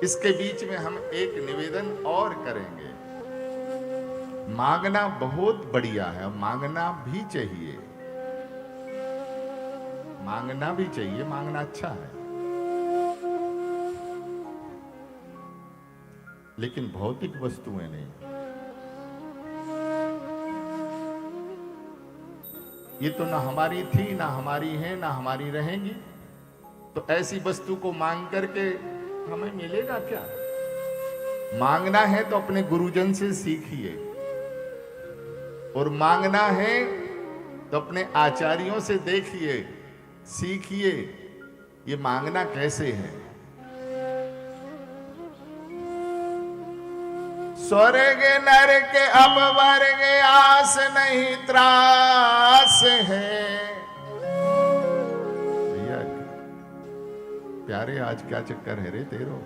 इसके बीच में हम एक निवेदन और करेंगे। मांगना बहुत बढ़िया है, मांगना भी चाहिए, मांगना भी चाहिए, मांगना अच्छा है, लेकिन भौतिक वस्तुएं नहीं। ये तो ना हमारी थी, ना हमारी है, ना हमारी रहेंगी, तो ऐसी वस्तु को मांग करके हमें मिलेगा क्या? मांगना है तो अपने गुरुजन से सीखिए, और मांगना है तो अपने आचार्यों से देखिए, सीखिए ये मांगना कैसे है। स्वर्ग नरक अब वर्ग आस नहीं त्रास है। भैया प्यारे आज क्या चक्कर है रे तेरो?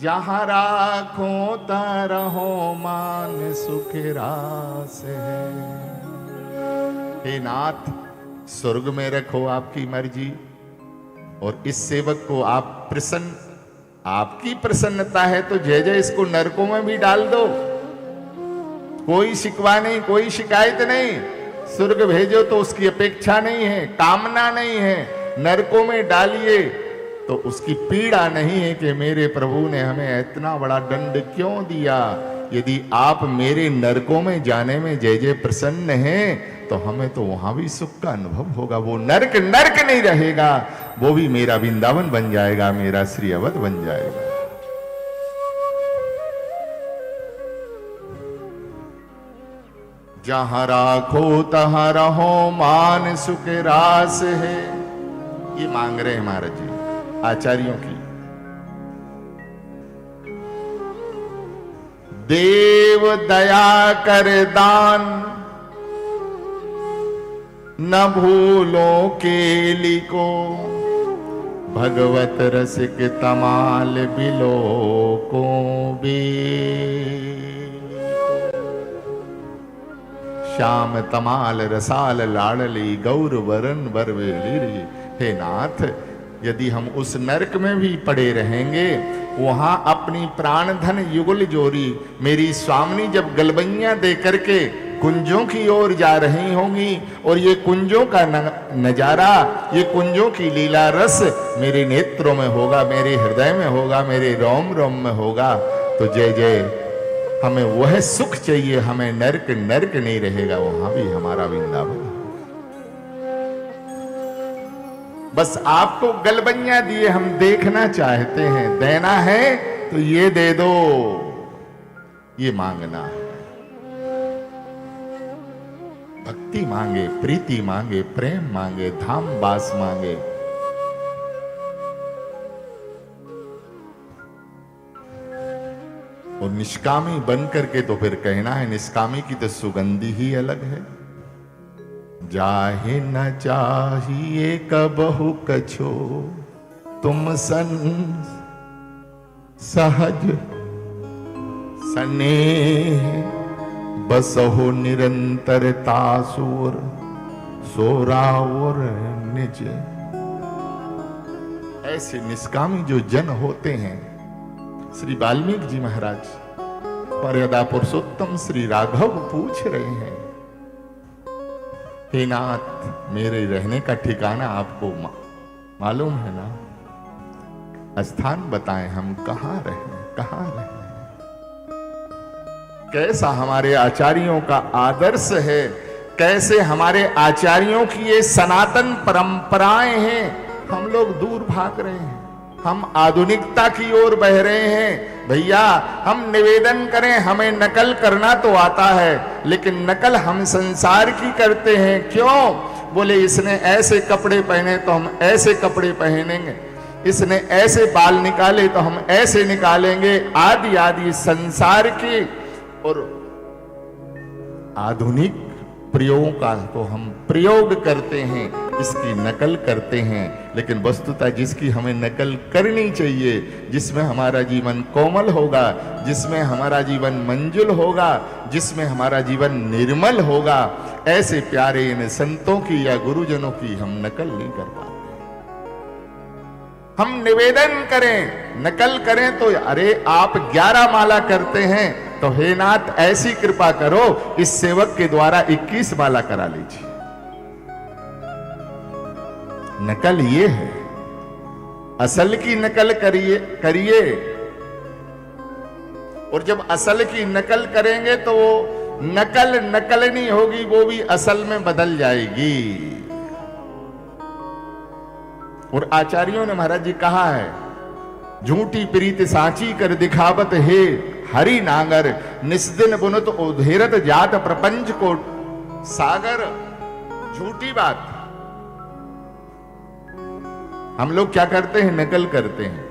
जहां राखो तरहो मान सुख रास है। हे नाथ, स्वर्ग में रखो आपकी मर्जी, और इस सेवक को आप प्रसन्न, आपकी प्रसन्नता है तो जय जय इसको नरकों में भी डाल दो, कोई शिकवा नहीं, कोई शिकायत नहीं। स्वर्ग भेजो तो उसकी अपेक्षा नहीं है, कामना नहीं है, नरकों में डालिए तो उसकी पीड़ा नहीं है कि मेरे प्रभु ने हमें इतना बड़ा दंड क्यों दिया। यदि आप मेरे नरकों में जाने में जय जय प्रसन्न हैं तो हमें तो वहां भी सुख का अनुभव होगा। वो नरक नरक नहीं रहेगा, वो भी मेरा वृंदावन बन जाएगा, मेरा श्री अवध बन जाएगा। जहां राखो तहां रहो मान सुख रास है। ये मांग रहे हैं महाराज जी आचार्यों की। देव दया कर दान न भूलो केली को, भगवत रसिक तमाल बिलो को बे। श्याम तमाल रसाल लाडली गौर वरन बरवेली। हे नाथ, यदि हम उस नरक में भी पड़े रहेंगे, वहां अपनी प्राण धन युगल जोरी मेरी स्वामिनी जब गलबैयां दे करके कुंजों की ओर जा रही होंगी, और ये कुंजों का नजारा, ये कुंजों की लीला रस मेरे नेत्रों में होगा, मेरे हृदय में होगा, मेरे रोम रोम में होगा, तो जय जय हमें वह सुख चाहिए, हमें नरक नरक नहीं रहेगा, वहां भी हमारा वृंदावन। बस आपको गलबैयां दिए हम देखना चाहते हैं, देना है तो ये दे दो, ये मांगना है। भक्ति मांगे, प्रीति मांगे, प्रेम मांगे, धाम बास मांगे। और निष्कामी बन करके तो फिर कहना है, निष्कामी की तो सुगंधी ही अलग है। जाहे न चाहिए कबहु कछो तुम सन सहज स्नेह, बसहो निरंतरता सोर सोरावर निज। ऐसे निष्कामी जो जन होते हैं, श्री वाल्मीकि जी महाराज मर्यादा पुरुषोत्तम श्री राघव पूछ रहे हैं, हे नाथ, मेरे रहने का ठिकाना आपको मालूम है ना? स्थान बताएं, हम कहां रहें, कहां रहें। कैसा हमारे आचार्यों का आदर्श है, कैसे हमारे आचार्यों की ये सनातन परंपराएं हैं। हम लोग दूर भाग रहे हैं, हम आधुनिकता की ओर बह रहे हैं। भैया हम निवेदन करें, हमें नकल करना तो आता है, लेकिन नकल हम संसार की करते हैं। क्यों? बोले इसने ऐसे कपड़े पहने तो हम ऐसे कपड़े पहनेंगे, इसने ऐसे बाल निकाले तो हम ऐसे निकालेंगे, आदि आदि संसार की और आधुनिक प्रयोगों का तो हम प्रयोग करते हैं, इसकी नकल करते हैं। लेकिन वस्तुतः जिसकी हमें नकल करनी चाहिए, जिसमें हमारा जीवन कोमल होगा, जिसमें हमारा जीवन मंजुल होगा, जिसमें हमारा जीवन निर्मल होगा, ऐसे प्यारे इन संतों की या गुरुजनों की हम नकल नहीं कर पाते। हम निवेदन करें, नकल करें तो अरे आप 11 माला करते हैं तो हे नाथ ऐसी कृपा करो इस सेवक के द्वारा 21 माला करा लीजिए। नकल ये है, असल की नकल करिए और जब असल की नकल करेंगे तो वो नकल नहीं होगी, वो भी असल में बदल जाएगी। और आचार्यों ने महाराज जी कहा है, झूठी प्रीत साची कर दिखावत है हरि नागर, निस्दिन बुनत उधेरत जात प्रपंच को सागर। झूठी बात। हम लोग क्या करते हैं, नकल करते हैं।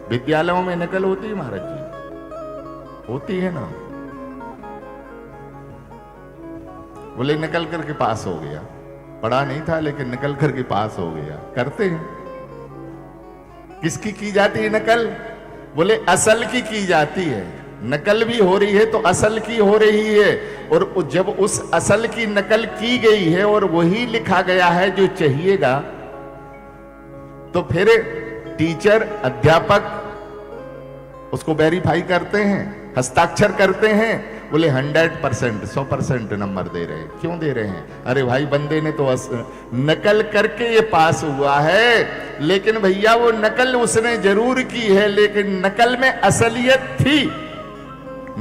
विद्यालयों में नकल होती है महाराज जी, होती है ना। बोले नकल करके पास हो गया, पढ़ा नहीं था लेकिन नकल करके पास हो गया, करते हैं। किसकी की जाती है नकल? बोले असल की जाती है। नकल भी हो रही है तो असल की हो रही है, और जब उस असल की नकल की गई है और वही लिखा गया है जो चाहिएगा, तो फिर टीचर अध्यापक उसको वेरीफाई करते हैं, हस्ताक्षर करते हैं। बोले 100%, 100% नंबर दे रहे हैं। क्यों दे रहे हैं? अरे भाई बंदे ने तो नकल करके ये पास हुआ है, लेकिन भैया वो नकल उसने जरूर की है, लेकिन नकल में असलियत थी,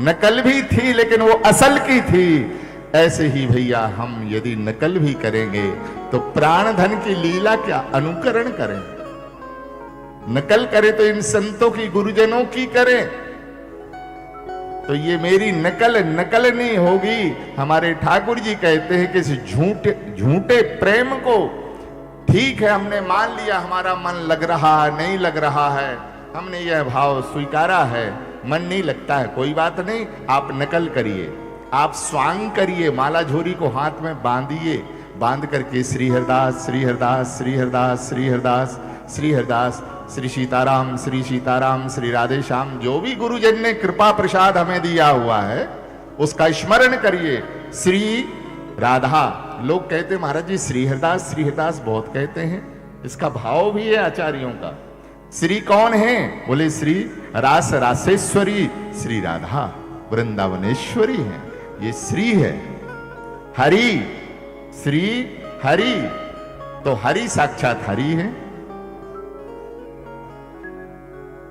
नकल भी थी लेकिन वो असल की थी। ऐसे ही भैया हम यदि नकल भी करेंगे तो प्राण धन की लीला क्या अनुकरण करें। नकल करें तो इन संतों की, गुरुजनों की करें, तो ये मेरी नकल नहीं होगी। हमारे ठाकुर जी कहते हैं कि इस झूठे प्रेम को, ठीक है हमने मान लिया हमारा मन लग रहा है, नहीं लग रहा है, हमने यह भाव स्वीकारा है, मन नहीं लगता है, कोई बात नहीं, आप नकल करिए, आप स्वांग करिए, माला झोरी को हाथ में बांधिए, बांध करके श्री हरदास श्री हरदास श्री हरदास श्री हरदास श्री हरदास श्री सीताराम श्री सीताराम श्री राधे श्याम, जो भी गुरुजन ने कृपा प्रसाद हमें दिया हुआ है उसका स्मरण करिए। श्री राधा, लोग कहते महाराज जी श्री हरदास बहुत कहते हैं, इसका भाव भी है आचार्यों का। श्री कौन है? बोले श्री रास रासेश्वरी श्री राधा वृंदावनेश्वरी है, ये श्री है। हरि, श्री हरि, तो हरि साक्षात हरि है।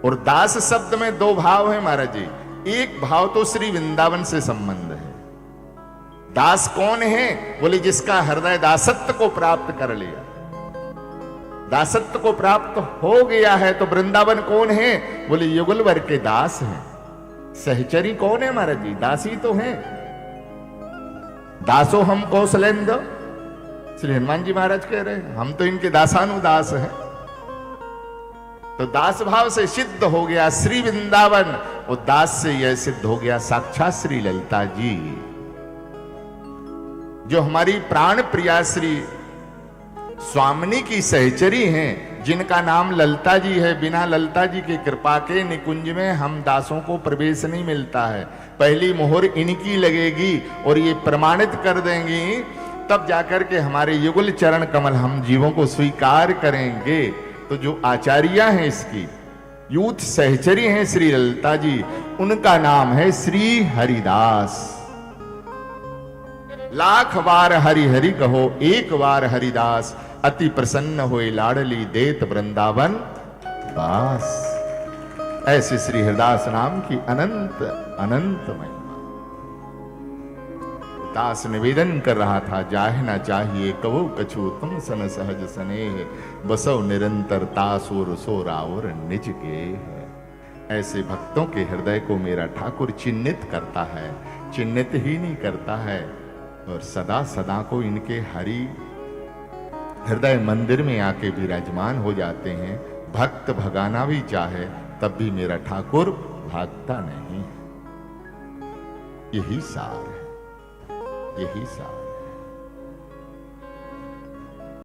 और दास शब्द में दो भाव है महाराज जी, एक भाव तो श्री वृंदावन से संबंध है। दास कौन है? बोले जिसका हृदय दासत्व को प्राप्त कर लिया, दासत्व को प्राप्त हो गया है। तो वृंदावन कौन है? बोले युगलवर के दास हैं। सहचरी कौन है महाराज जी? दासी तो हैं। दासो हम कौशलेंद्र, श्री हनुमान जी महाराज कह रहे हैं, हम तो इनके दासानुदास हैं। तो दास भाव से सिद्ध हो गया श्री वृंदावन, और दास से यह सिद्ध हो गया साक्षात श्री ललिता जी, जो हमारी प्राण प्रिया श्री स्वामिनी की सहचरी हैं, जिनका नाम ललिता जी है। बिना ललिता जी की कृपा के निकुंज में हम दासों को प्रवेश नहीं मिलता है। पहली मोहर इनकी लगेगी और ये प्रमाणित कर देंगी, तब जाकर के हमारे युगल चरण कमल हम जीवों को स्वीकार करेंगे। तो जो आचार्य हैं इसकी, यूथ सहचरी हैं श्री ललिता जी, उनका नाम है श्री हरिदास। लाख बार हरि हरि कहो, एक बार हरिदास, अति प्रसन्न होए लाडली देत वृंदावन दास। ऐसे श्री हरिदास नाम की अनंत अनंत महिमा। दास निवेदन कर रहा था, जाहे ना चाहिए कबो कछु तुम सन सहज स्नेह, बसो निरंतर तासुर सोरा और निज के है। ऐसे भक्तों के हृदय को मेरा ठाकुर चिन्हित करता है, चिन्हित ही नहीं करता है, और सदा सदा को इनके हरि हृदय मंदिर में आके विराजमान हो जाते हैं। भक्त भगाना भी चाहे तब भी मेरा ठाकुर भागता नहीं। यही सार है, यही सार।